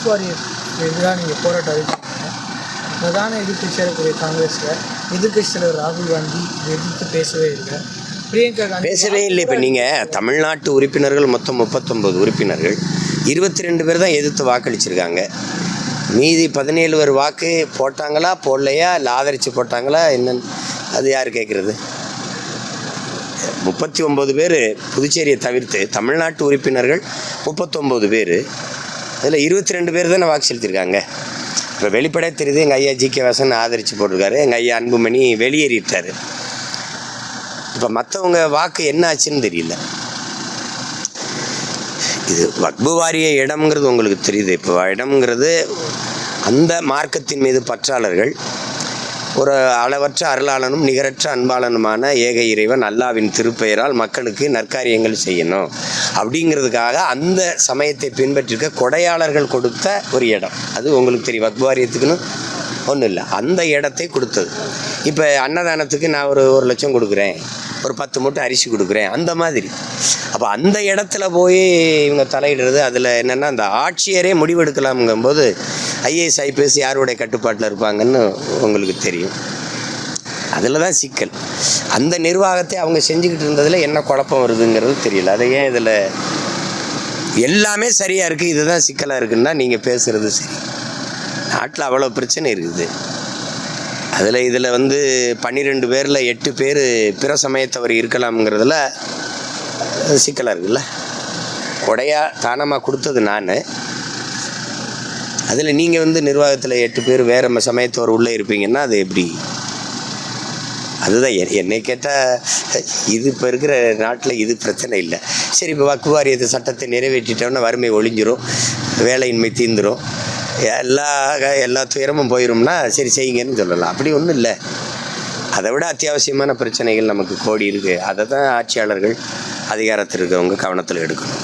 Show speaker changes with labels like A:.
A: வக்ஃப் வாரியத்துக்கு எதிராக நீங்கள் போராட்டம் அறிவிச்சிருக்கீங்க. பிரதான எதிர்க்கட்சியாக இருக்கக்கூடிய காங்கிரஸில் எதிர்க்கட்சி தலைவர் ராகுல் காந்தி எதிர்த்து பேசவே இல்லை, பிரியங்கா காந்தி
B: பேசவே இல்லை. இப்போ நீங்கள் தமிழ்நாட்டு உறுப்பினர்கள் மொத்தம் 39 உறுப்பினர்கள், 22 பேர் தான் எதிர்த்து வாக்களிச்சிருக்காங்க. மீதி 17 பேர் வாக்கு போட்டாங்களா போடலையா, இல்லை ஆதரித்து போட்டாங்களா என்னன்னு அது யார் கேட்குறது? 39 பேர் புதுச்சேரியை தவிர்த்து தமிழ்நாட்டு உறுப்பினர்கள் 39 பேர், அதில் 22 பேர் தானே வாக்கு செலுத்தியிருக்காங்க. இப்போ வெளிப்படையாக தெரியுது, எங்கள் ஐயா ஜி.கே. வாசன் ஆதரித்து போட்டிருக்காரு, எங்கள் ஐயா அன்புமணி வெளியேறிட்டார். இப்போ மற்றவங்க வாக்கு என்ன ஆச்சுன்னு தெரியல. இது வக்ஃப் வாரிய இடம்ங்கிறது உங்களுக்கு தெரியுது. இப்போ இடம்ங்கிறது அந்த மார்க்கத்தின் மீது பற்றாளர்கள், ஒரு அளவற்ற அருளாளனும் நிகரற்ற அன்பாளனுமான ஏக இறைவன் அல்லாவின் திருப்பெயரால் மக்களுக்கு நற்காரியங்கள் செய்யணும் அப்படிங்கிறதுக்காக அந்த சமயத்தை பின்பற்றிருக்க கொடையாளர்கள் கொடுத்த ஒரு இடம். அது உங்களுக்கு தெரியும். வக்ஃப் வாரியத்துக்குன்னு ஒன்றும் இல்லை, அந்த இடத்தை கொடுத்தது. இப்போ அன்னதானத்துக்கு நான் ஒரு 1 லட்சம் கொடுக்குறேன், ஒரு 10 மூட்டை அரிசி கொடுக்குறேன், அந்த மாதிரி. அப்போ அந்த இடத்துல போய் இவங்க தலையிடுறது, அதில் என்னென்னா அந்த ஆட்சியரே முடிவெடுக்கலாம்ங்கும்போது ஐஏஎஸ் ஐபிஎஸ் யாருடைய கட்டுப்பாட்டில் இருப்பாங்கன்னு உங்களுக்கு தெரியும். அதில் தான் சிக்கல். அந்த நிர்வாகத்தை அவங்க செஞ்சுக்கிட்டு இருந்ததில் என்ன குழப்பம் வருதுங்கிறது தெரியல. அதை ஏன் இதில் எல்லாமே சரியாக இருக்குது, இதுதான் சிக்கலாக இருக்குன்னா நீங்கள் பேசுகிறது சரி. நாட்டில் அவ்வளோ பிரச்சனை இருக்குது. இதில் 12 பேரில் 8 பேர் பிற சமயத்தவர் இருக்கலாம்ங்கிறதுல சிக்கலாக இருக்குல்ல. கொடையாக தானமாக கொடுத்தது நான், அதில் நீங்கள் நிர்வாகத்தில் 8 பேர் வேறு சமயத்தவர் உள்ளே இருப்பீங்கன்னா அது எப்படி? அதுதான் என்னை கேட்டால் இது இப்போ இருக்கிற நாட்டில் இது பிரச்சனை இல்லை. சரி, இப்போ வக்ஃப் வாரியத்தை சட்டத்தை நிறைவேற்றிட்டோம்னா வறுமை ஒழிஞ்சிரும், வேலையின்மை தீர்ந்துடும், எல்லா துயரமும் போயிடும்னா சரி செய்யுங்கன்னு சொல்லலாம். அப்படி ஒன்றும் இல்லை. அதை விட அத்தியாவசியமான பிரச்சனைகள் நமக்கு கோடி இருக்குது. அதை தான் ஆட்சியாளர்கள் அதிகாரத்தில் இருக்கிறவங்க கவனத்தில் எடுக்கணும்.